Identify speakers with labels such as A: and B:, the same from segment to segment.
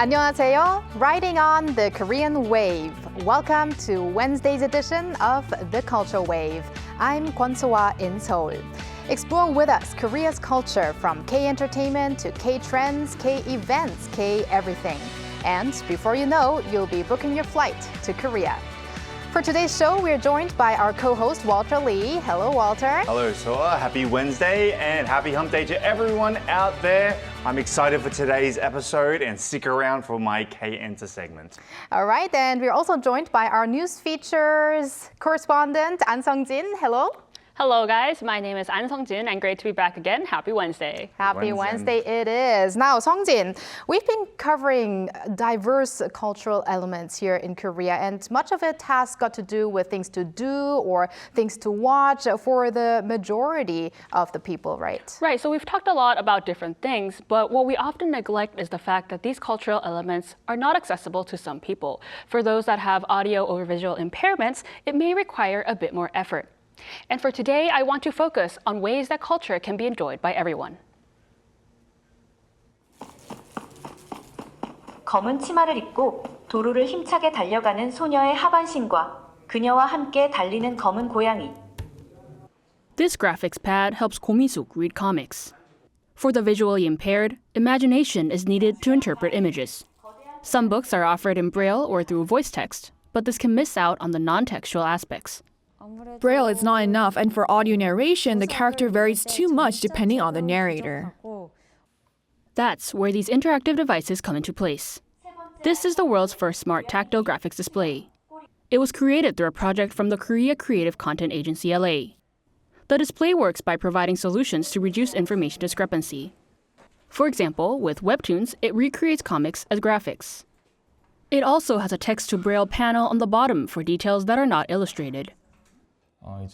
A: 안녕하세요. Riding on the Korean wave. Welcome to Wednesday's edition of The Culture Wave. I'm Kwon So-ah in Seoul. Explore with us Korea's culture from K-entertainment to K-trends, K-events, K-everything. And before you know, you'll be booking your flight to Korea. For today's show, we're joined by our co-host, Walter Lee. Hello, Walter.
B: Hello, So-ah. Happy Wednesday and happy hump day to everyone out there. I'm excited for today's episode and stick around for my K-Enter segment.
A: All right, and we're also joined by our news features correspondent, An Sung-jin. Hello.
C: Hello guys, my name is An Sung-jin and great to be back again. Happy Wednesday.
A: Happy Wednesday it is. Now, Sung-jin, we've been covering diverse cultural elements here in Korea, and much of it has got to do with things to do or things to watch for the majority of the people, right?
C: Right, so we've talked a lot about different things, but what we often neglect is the fact that these cultural elements are not accessible to some people. For those that have audio or visual impairments, it may require a bit more effort. And for today, I want to focus on ways that culture can be enjoyed by everyone.
D: 검은 치마를 입고 도로를 힘차게 달려가는 소녀의 하반신과 그녀와 함께 달리는 검은 고양이.
C: This graphics pad helps Komi-suk read comics. For the visually impaired, imagination is needed to interpret images. Some books are offered in Braille or through voice text, but this can miss out on the non-textual aspects.
E: Braille is not enough, and for audio narration, the character varies too much depending on the narrator.
C: That's where these interactive devices come into place. This is the world's first smart tactile graphics display. It was created through a project from the Korea Creative Content Agency LA. The display works by providing solutions to reduce information discrepancy. For example, with Webtoons, it recreates comics as graphics. It also has a text-to-Braille panel on the bottom for details that are not illustrated.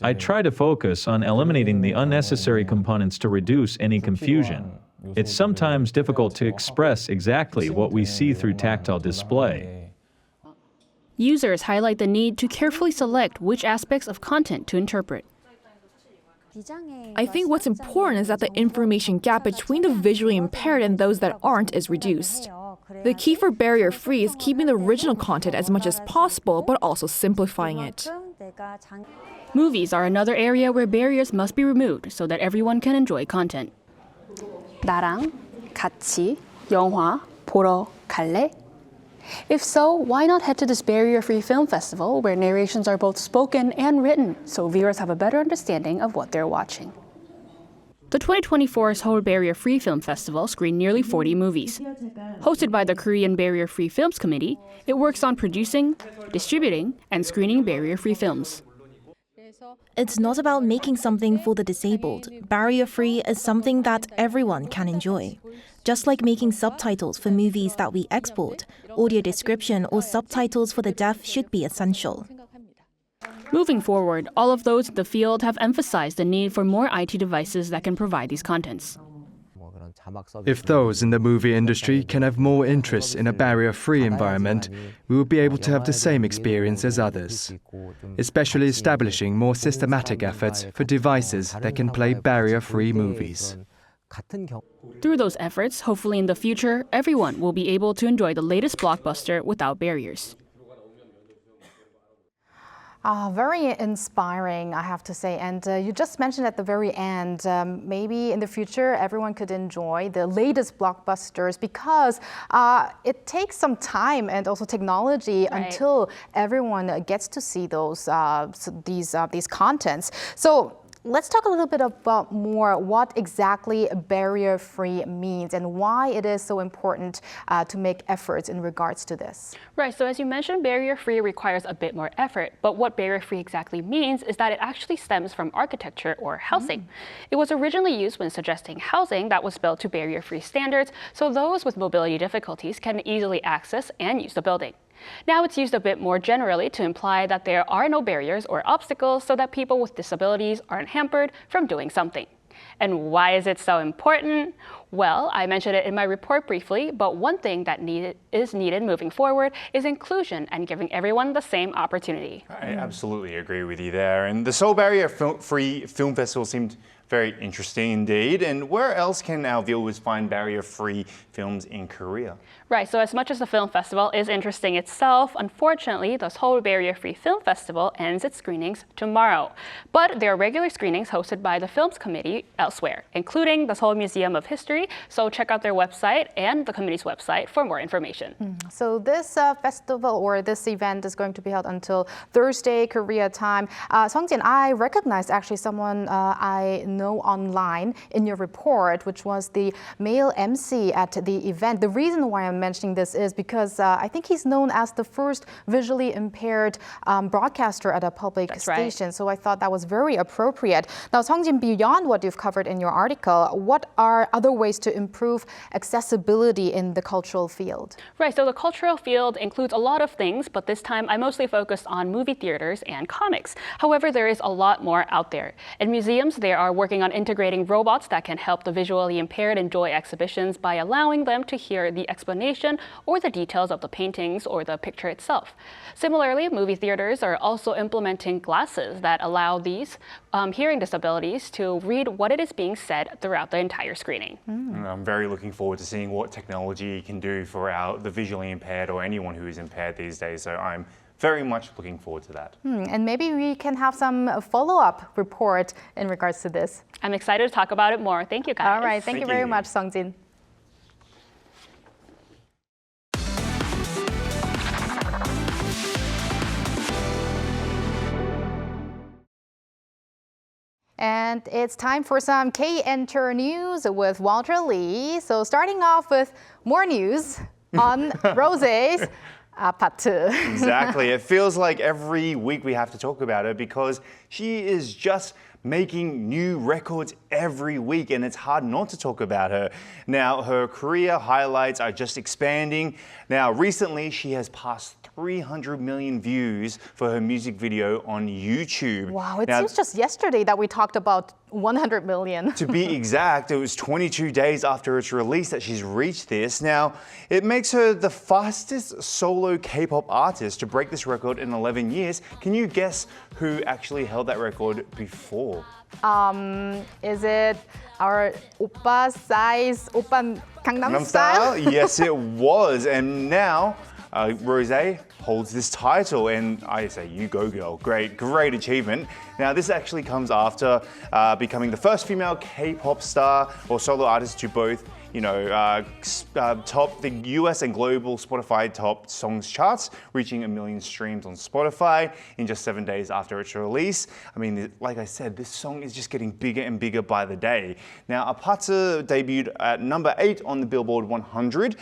F: I try to focus on eliminating the unnecessary components to reduce any confusion. It's sometimes difficult to express exactly what we see through tactile display.
C: Users highlight the need to carefully select which aspects of content to interpret.
E: I think what's important is that the information gap between the visually impaired and those that aren't is reduced. The key for barrier-free is keeping the original content as much as possible, but also simplifying it.
C: Movies are another area where barriers must be removed so that everyone can enjoy content. 나랑 같이 영화 보러 갈래? If so, why not head to this barrier-free film festival where narrations are both spoken and written so viewers have a better understanding of what they're watching. The 2024 Seoul Barrier-Free Film Festival screened nearly 40 movies. Hosted by the Korean Barrier-Free Films Committee, it works on producing, distributing, and screening barrier-free films.
G: It's not about making something for the disabled. Barrier-free is something that everyone can enjoy. Just like making subtitles for movies that we export, audio description or subtitles for the deaf should be essential.
C: Moving forward, all of those in the field have emphasized the need for more IT devices that can provide these contents.
H: If those in the movie industry can have more interest in a barrier-free environment, we will be able to have the same experience as others, especially establishing more systematic efforts for devices that can play barrier-free movies.
C: Through those efforts, hopefully in the future, everyone will be able to enjoy the latest blockbuster without barriers.
A: Very inspiring, I have to say. And you just mentioned at the very end, maybe in the future everyone could enjoy the latest blockbusters because it takes some time and also technology until everyone gets to see these contents. So let's talk a little bit about more what exactly barrier-free means and why it is so important to make efforts in regards to this.
C: Right, so as you mentioned, barrier-free requires a bit more effort, but what barrier-free exactly means is that it actually stems from architecture or housing. It was originally used when suggesting housing that was built to barrier-free standards, so those with mobility difficulties can easily access and use the building. Now it's used a bit more generally to imply that there are no barriers or obstacles so that people with disabilities aren't hampered from doing something. And why is it so important? Well, I mentioned it in my report briefly, but one thing that is needed moving forward is inclusion and giving everyone the same opportunity.
B: I absolutely agree with you there. And the Seoul Barrier-Free Film Festival seemed very interesting indeed. And where else can our viewers find barrier-free films in Korea?
C: Right, so as much as the film festival is interesting itself, unfortunately, the Seoul Barrier-Free Film Festival ends its screenings tomorrow. But there are regular screenings hosted by the Films Committee elsewhere, including the Seoul Museum of History. So check out their website and the committee's website for more information.
A: So this festival or this event is going to be held until Thursday, Korea time. Songjin, I recognized actually someone I know online in your report, which was the male MC at the event. The reason why I'm mentioning this is because I think he's known as the first visually impaired broadcaster at a public station. So I thought that was very appropriate. Now, Songjin, beyond what you've covered in your article, what are other ways to improve accessibility in the cultural field?
C: Right, so the cultural field includes a lot of things, but this time I mostly focused on movie theaters and comics. However, there is a lot more out there. In museums, they are working on integrating robots that can help the visually impaired enjoy exhibitions by allowing them to hear the explanation or the details of the paintings or the picture itself. Similarly, movie theaters are also implementing glasses that allow these hearing disabilities to read what it is being said throughout the entire screening.
B: I'm very looking forward to seeing what technology can do for the visually impaired or anyone who is impaired these days. So I'm very much looking forward to that.
A: And maybe we can have some follow-up report in regards to this.
C: I'm excited to talk about it more. Thank you, guys.
A: All right, thank you very much, Songjin. And it's time for some K-Enter news with Walter Lee. So starting off with more news on Rosé's 아파트.
B: Exactly. It feels like every week we have to talk about her because she is just making new records every week, and it's hard not to talk about her. Now, her career highlights are just expanding. Now, recently, she has passed 300 million views for her music video on YouTube.
A: Wow, it seems just yesterday that we talked about 100 million.
B: To be exact, it was 22 days after its release that she's reached this. Now, it makes her the fastest solo K-pop artist to break this record in 11 years. Can you guess who actually held that record before?
A: Is it our Oppa size, Oppa Gangnam Style?
B: Yes, it was. And now, Rosé holds this title, and I say, you go girl. Great achievement. Now, this actually comes after becoming the first female K-pop star or solo artist to both, top the US and global Spotify top songs charts, reaching 1 million streams on Spotify in just 7 days after its release. I mean, like I said, this song is just getting bigger and bigger by the day. Now, 아파트 debuted at number 8 on the Billboard 100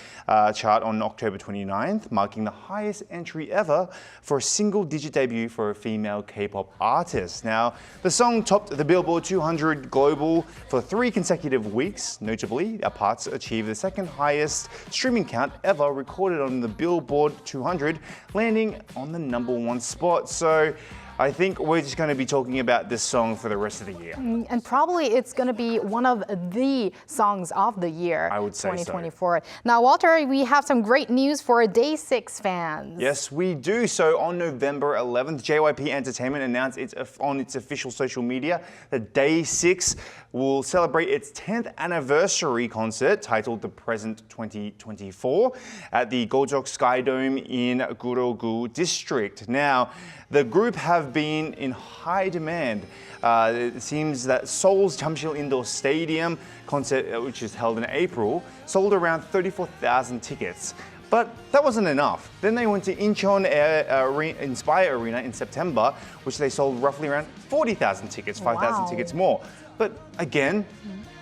B: chart on October 29th, marking the highest entry ever for a single-digit debut for a female K-pop artist. Now, the song topped the Billboard 200 global for 3 consecutive weeks. Notably, 아파트 achieved the second highest streaming count ever recorded on the Billboard 200, landing on the #1 spot. So I think we're just going to be talking about this song for the rest of the year.
A: And probably it's going to be one of the songs of the year,
B: I would say
A: 2024. So. Now, Walter, we have some great news for Day 6 fans.
B: Yes, we do. So on November 11th, JYP Entertainment announced on its official social media that Day 6 will celebrate its 10th anniversary concert titled The Present 2024 at the Gojok Sky Dome in Guro-gu District. Now, the group have been in high demand. It seems that Seoul's Jamsil Indoor Stadium concert, which is held in April, sold around 34,000 tickets. But that wasn't enough. Then they went to Incheon Inspire Arena in September, which they sold roughly around 40,000 tickets, 5,000 tickets more. But again,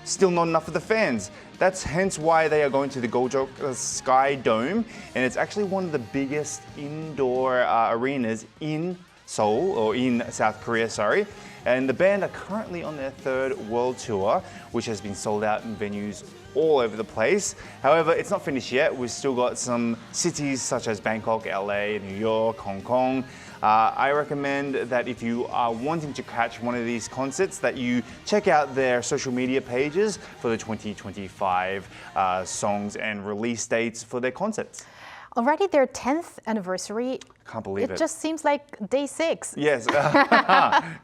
B: still not enough for the fans. That's hence why they are going to the Gojok Sky Dome, and it's actually one of the biggest indoor arenas in Seoul, or in South Korea, sorry. And the band are currently on their third world tour, which has been sold out in venues all over the place. However, it's not finished yet. We've still got some cities such as Bangkok, LA, New York, Hong Kong. I recommend that if you are wanting to catch one of these concerts, that you check out their social media pages for the 2025 songs and release dates for their concerts.
A: Already their 10th anniversary.
B: Can't believe it.
A: It just seems like day 6.
B: Yes.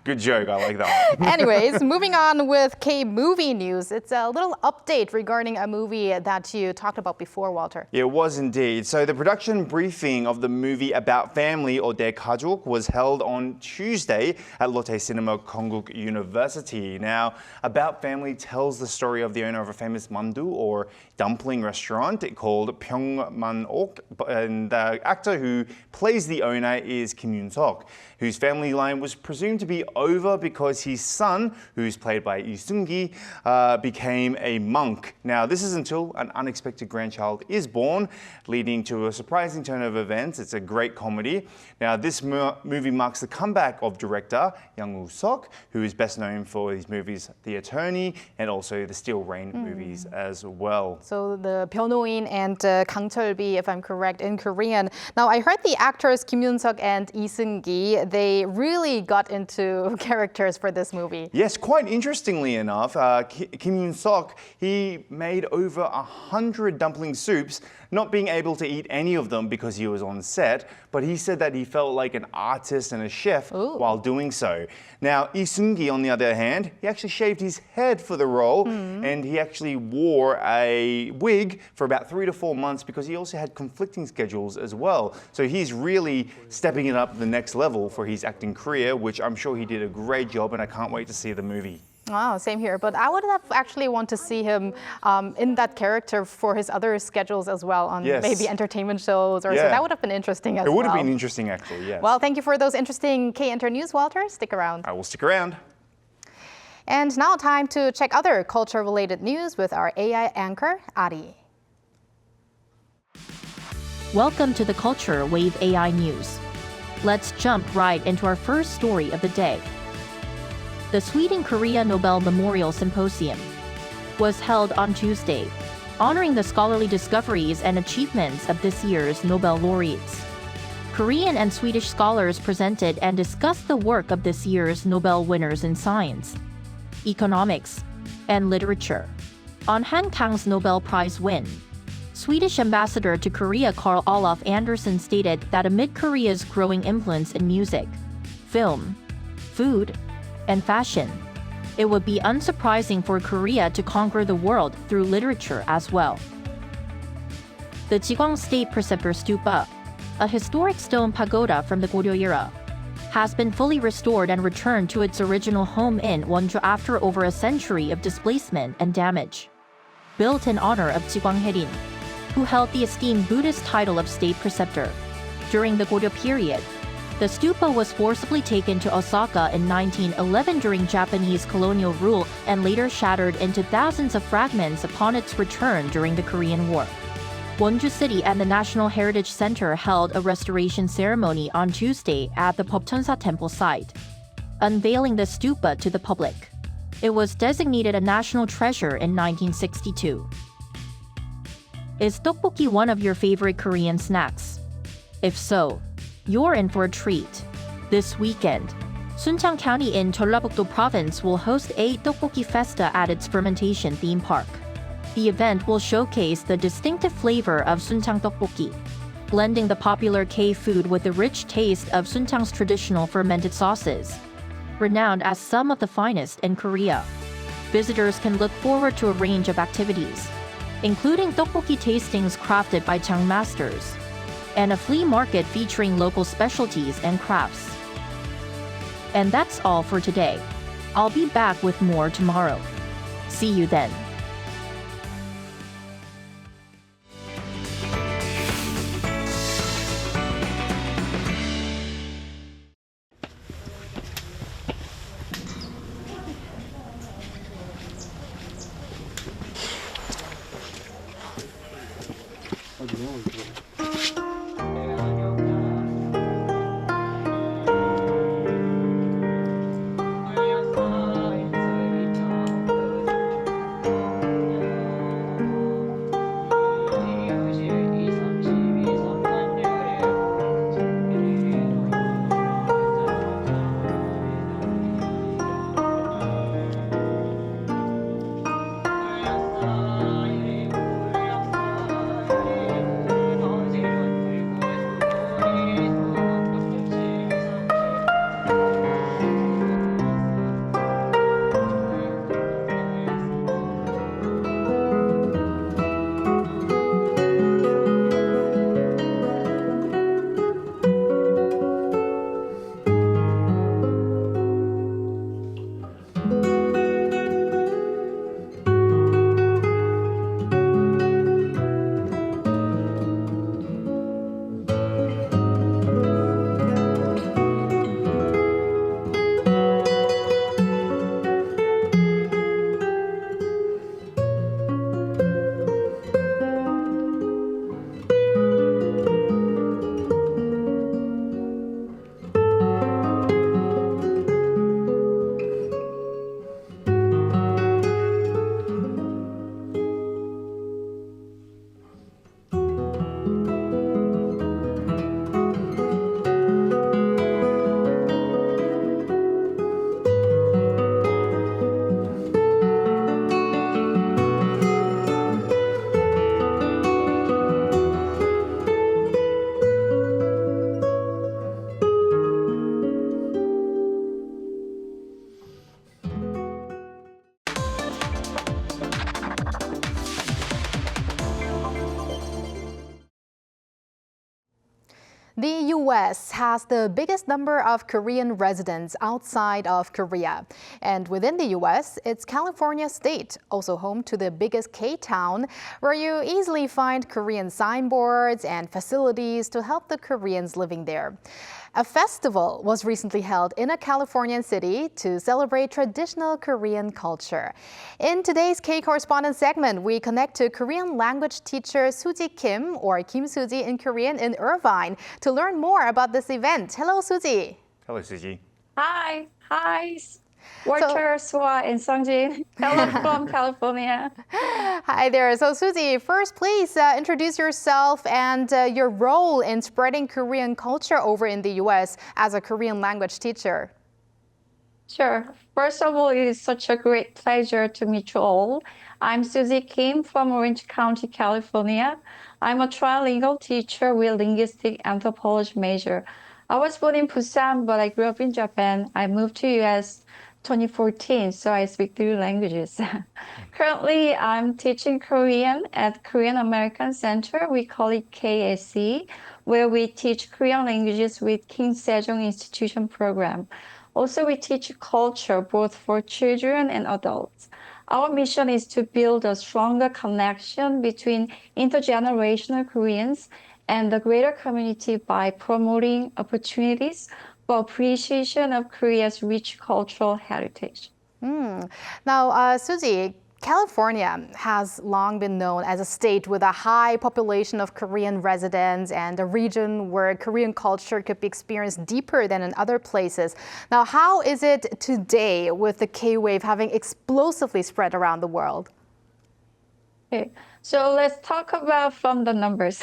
B: Good joke. I like that one.
A: Anyways, moving on with K-movie news. It's a little update regarding a movie that you talked about before, Walter.
B: Yeah, it was indeed. So the production briefing of the movie About Family or 내 가족 was held on Tuesday at Lotte Cinema Konkuk University. Now, About Family tells the story of the owner of a famous mandu or dumpling restaurant called Pyeongmanok, and the actor who plays the owner is Kim Yoon-seok, whose family line was presumed to be over because his son, who's played by Lee Seung-gi, became a monk. Now, this is until an unexpected grandchild is born, leading to a surprising turn of events. It's a great comedy. Now, this movie marks the comeback of director Yang Woo-seok, who is best known for his movies The Attorney and also the Steel Rain movies as well.
A: So the 변호인 and Kang Cheol-bi, if I'm correct, in Korean. Now, I heard the actors Kim Yoon-seok and Lee Seung-gi, they really got into characters for this movie.
B: Yes, quite interestingly enough, Kim Yoon-seok, he made over 100 dumpling soups, not being able to eat any of them because he was on set, but he said that he felt like an artist and a chef while doing so. Now, Lee Seung-gi, on the other hand, he actually shaved his head for the role, and he actually wore a wig for about 3 to 4 months because he also had conflicting schedules as well. So he's really stepping it up the next level for his acting career, which I'm sure he did a great job, and I can't wait to see the movie.
A: Wow, same here. But I would have actually want to see him in that character for his other schedules as well on maybe entertainment shows or so. That would have been interesting as well.
B: It would have been interesting, actually, yes.
A: Well, thank you for those interesting K-Inter news, Walter. Stick around.
B: I will stick around.
A: And now time to check other culture-related news with our AI anchor, Ari.
G: Welcome to the Culture Wave AI News. Let's jump right into our first story of the day. The Sweden-Korea Nobel Memorial Symposium was held on Tuesday, honoring the scholarly discoveries and achievements of this year's Nobel laureates. Korean and Swedish scholars presented and discussed the work of this year's Nobel winners in science, economics, and literature. On Han Kang's Nobel Prize win, Swedish ambassador to Korea Carl Olof Anderson stated that amid Korea's growing influence in music, film, food, and fashion, it would be unsurprising for Korea to conquer the world through literature as well. The Jigwang State Preceptor Stupa, a historic stone pagoda from the Goryeo era, has been fully restored and returned to its original home in Wonju after over a century of displacement and damage. Built in honor of Jigwang Haerin, who held the esteemed Buddhist title of State Preceptor during the Goryeo period, the stupa was forcibly taken to Osaka in 1911 during Japanese colonial rule and later shattered into thousands of fragments upon its return during the Korean War. Wonju City and the National Heritage Center held a restoration ceremony on Tuesday at the Popcheonsa Temple site, unveiling the stupa to the public. It was designated a national treasure in 1962. Is tteokbokki one of your favorite Korean snacks? If so, you're in for a treat. This weekend, Suncheon County in Jeollabuk-do Province will host a tteokbokki festa at its fermentation theme park. The event will showcase the distinctive flavor of Suncheon tteokbokki, blending the popular K-food with the rich taste of Suncheon's traditional fermented sauces, renowned as some of the finest in Korea. Visitors can look forward to a range of activities, including tteokbokki tastings crafted by Jang masters, and a flea market featuring local specialties and crafts. And that's all for today. I'll be back with more tomorrow. See you then.
A: The U.S. has the biggest number of Korean residents outside of Korea. And within the U.S., it's California state, also home to the biggest K-town, where you easily find Korean signboards and facilities to help the Koreans living there. A festival was recently held in a Californian city to celebrate traditional Korean culture. In today's K-Correspondent segment, we connect to Korean language teacher Suji Kim, or Kim Suji in Korean, in Irvine to learn more about this event. Hello, Suji.
B: Hello, Suji.
I: Hi. Walter, Swa, and Sungjin. Hello from California.
A: Hi there. So, Suji, first, please introduce yourself and your role in spreading Korean culture over in the U.S. as a Korean language teacher.
I: Sure. First of all, it is such a great pleasure to meet you all. I'm Suzy Kim from Orange County, California. I'm a trilingual teacher with linguistic anthropology major. I was born in Busan, but I grew up in Japan. I moved to U.S. 2014, so I speak 3 languages. Currently, I'm teaching Korean at Korean American Center. We call it KSC, where we teach Korean languages with King Sejong Institution program. Also, we teach culture both for children and adults. Our mission is to build a stronger connection between intergenerational Koreans and the greater community by promoting opportunities for appreciation of Korea's rich cultural heritage.
A: Now, Suji, California has long been known as a state with a high population of Korean residents and a region where Korean culture could be experienced deeper than in other places. Now, how is it today with the K-wave having explosively spread around the world?
I: Okay, so let's talk about from the numbers.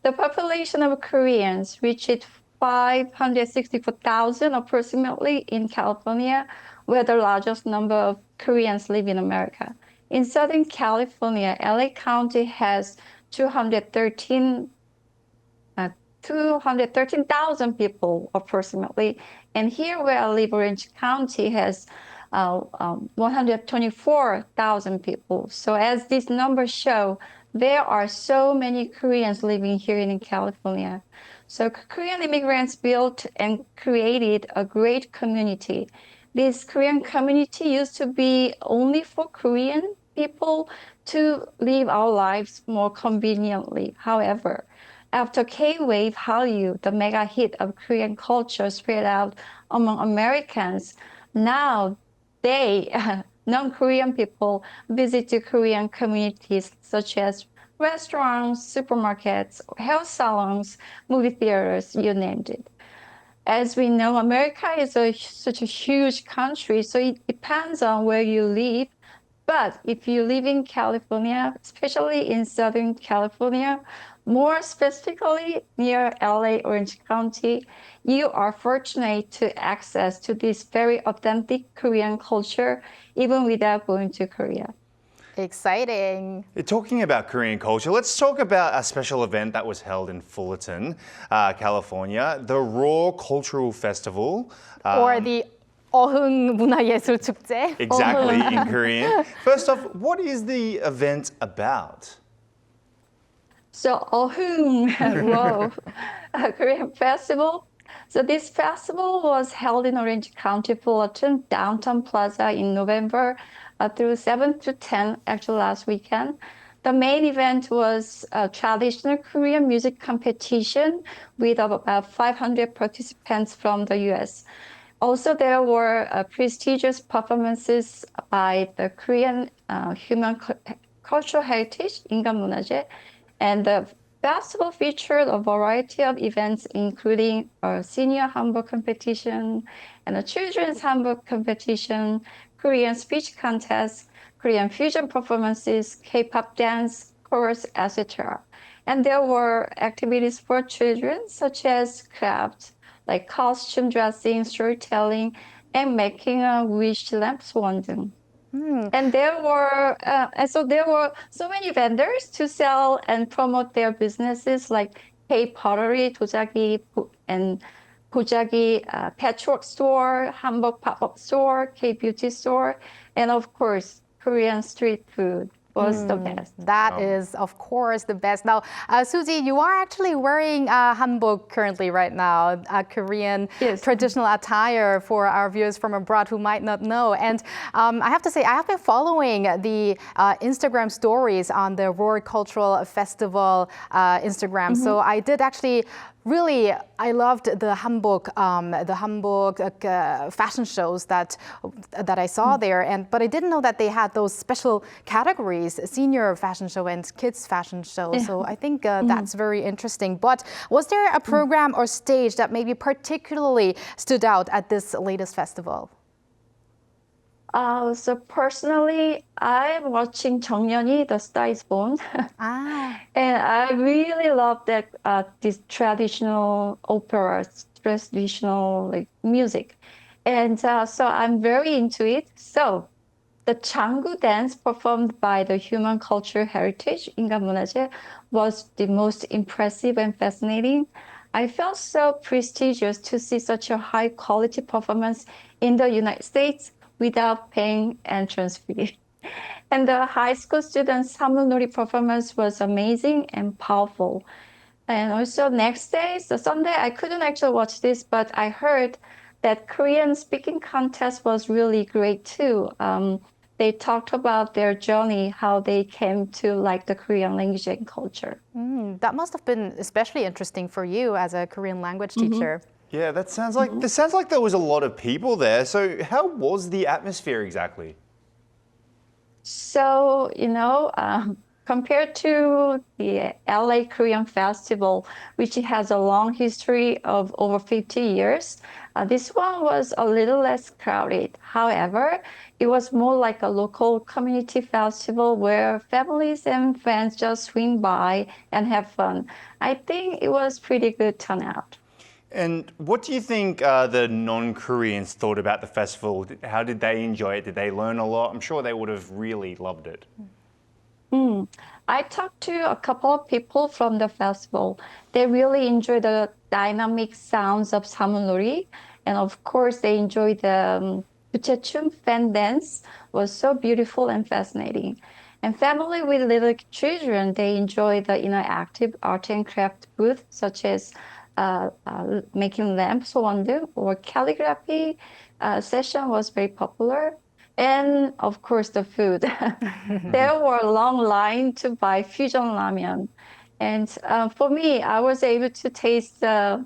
I: The population of Koreans reached 564,000 approximately in California, where the largest number of Koreans live in America. In Southern California, LA County has 213,000 people approximately. And here where I live, Orange County has 124,000 people. So as these numbers show, there are so many Koreans living here in California. So Korean immigrants built and created a great community. This Korean community used to be only for Korean people to live our lives more conveniently. However, after K-Wave Hallyu, the mega hit of Korean culture spread out among Americans, now non-Korean people visit the Korean communities such as restaurants, supermarkets, hair salons, movie theaters, you named it. As we know, America is such a huge country, so it depends on where you live. But if you live in California, especially in Southern California, more specifically near LA, Orange County, you are fortunate to access to this very authentic Korean culture, even without going to Korea.
A: Exciting.
B: Talking about Korean culture, let's talk about a special event that was held in Fullerton, California, the Raw Cultural Festival.
A: Or the 어흥 문화예술 축제.
B: Exactly, in Korean. First off, what is the event about?
I: So, Raw Korean Festival. So this festival was held in Orange County, Fullerton, Downtown Plaza in November through 7th to 10th, actually last weekend. The main event was a traditional Korean music competition with about 500 participants from the US. Also, there were prestigious performances by the Korean Human Cultural Heritage, 인간문화재, and the festival featured a variety of events, including a senior hanbok competition and a children's hanbok competition, Korean speech contest, Korean fusion performances, K-pop dance, chorus, etc. And there were activities for children, such as crafts, like costume dressing, storytelling, and making a wish lamp swan. And there were so many vendors to sell and promote their businesses, like K pottery, 도자기, and 도자기 patchwork store, hanbok pop-up store, K beauty store, and of course Korean street food. was the best.
A: That is, of course, the best. Now, Suzy, you are actually wearing hanbok currently right now, a Korean traditional attire for our viewers from abroad who might not know. And I have to say, I have been following the Instagram stories on the Roar Cultural Festival Instagram. So I did actually really, I loved the hanbok fashion shows that I saw there. But I didn't know that they had those special categories, senior fashion show and kids fashion show. So I think that's very interesting. But was there a program or stage that maybe particularly stood out at this latest festival?
I: So personally, I'm watching 정년이, The Star is Born. And I really love that this traditional opera, traditional music. And so I'm very into it. So the Changu dance performed by the Human Culture Heritage 인간문화재 was the most impressive and fascinating. I felt so prestigious to see such a high quality performance in the United States without paying entrance fee. And the high school students' Samulnori performance was amazing and powerful. And also next day, so Sunday, I couldn't actually watch this, but I heard that Korean speaking contest was really great too. They talked about their journey, how they came to like the Korean language and culture.
A: That must have been especially interesting for you as a Korean language teacher.
B: Yeah, that sounds like this sounds like there was a lot of people there. So how was the atmosphere exactly?
I: So, compared to the LA Korean Festival, which has a long history of over 50 years, this one was a little less crowded. However, it was more like a local community festival where families and friends just swing by and have fun. I think it was pretty good turnout.
B: And what do you think the non-Koreans thought about the festival? How did they enjoy it? Did they learn a lot? I'm sure they would have really loved it.
I: I talked to a couple of people from the festival. They really enjoy the dynamic sounds of Samulnori. And of course, they enjoy the Kuchechum fan dance. Was so beautiful and fascinating. And family with little children, they enjoy the interactive art and craft booth, such as making lamps or calligraphy session was very popular. And of course, the food. There were a long line to buy fusion ramen. And for me, I was able to taste the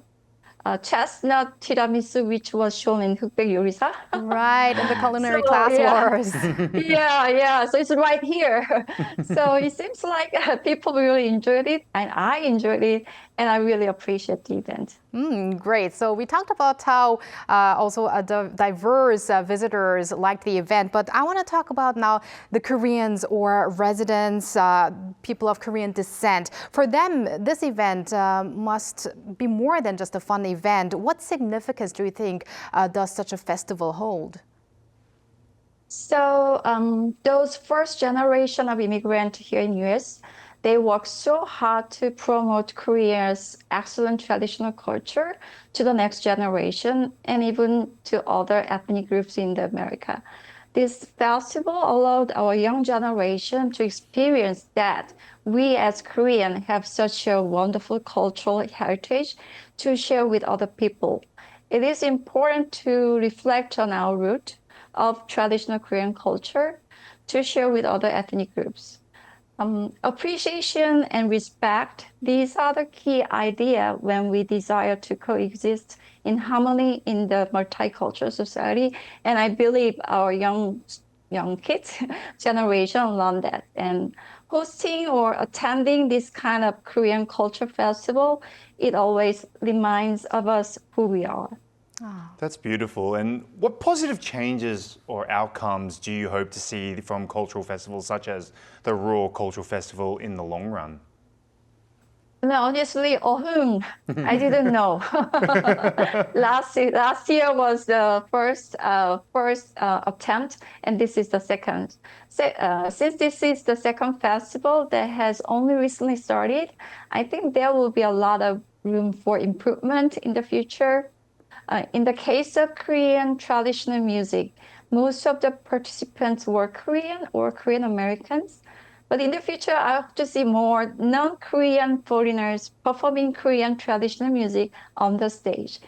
I: chestnut tiramisu, which was shown in 흑백 요리사.
A: Right, in the culinary class wars.
I: Yeah. So it's right here. So it seems like people really enjoyed it, and I enjoyed it, and I really appreciate the event.
A: Great. So we talked about how also diverse visitors liked the event, but I want to talk about now the Koreans or residents, people of Korean descent. For them, this event must be more than just a fun event. What significance do you think does such a festival hold?
I: So those first generation of immigrants here in US, they work so hard to promote Korea's excellent traditional culture to the next generation and even to other ethnic groups in America. This festival allowed our young generation to experience that we as Koreans have such a wonderful cultural heritage to share with other people. It is important to reflect on our root of traditional Korean culture to share with other ethnic groups. Appreciation and respect, these are the key ideas when we desire to coexist in harmony in the multicultural society. And I believe our young kids generation learn that. And hosting or attending this kind of Korean culture festival, it always reminds of us who we are.
B: That's beautiful. And what positive changes or outcomes do you hope to see from cultural festivals such as the Roar Cultural Festival in the long run?
I: No, honestly, I didn't know. Last year was the first attempt, and this is the second. Since this is the second festival that has only recently started, I think there will be a lot of room for improvement in the future. In the case of Korean traditional music, most of the participants were Korean or Korean Americans. But in the future, I hope to see more non-Korean foreigners performing Korean traditional music on the stage.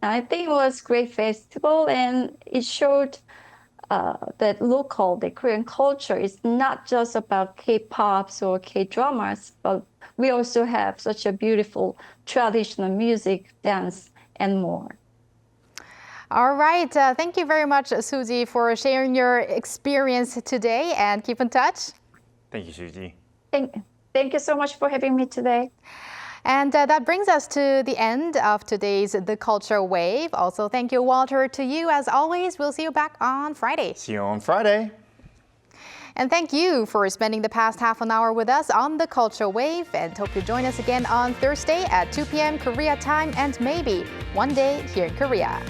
I: And I think it was a great festival, and it showed that the Korean culture is not just about K-pops or K-dramas, but we also have such a beautiful traditional music, dance, and more.
A: All right. Thank you very much, Suji, for sharing your experience today, and keep in touch.
B: Thank you, Suji.
I: Thank you so much for having me today.
A: And that brings us to the end of today's The Culture Wave. Also, thank you, Walter, to you as always. We'll see you back on Friday.
B: See you on Friday.
A: And thank you for spending the past half an hour with us on The Culture Wave, and hope you join us again on Thursday at 2 p.m. Korea time, and maybe one day here in Korea.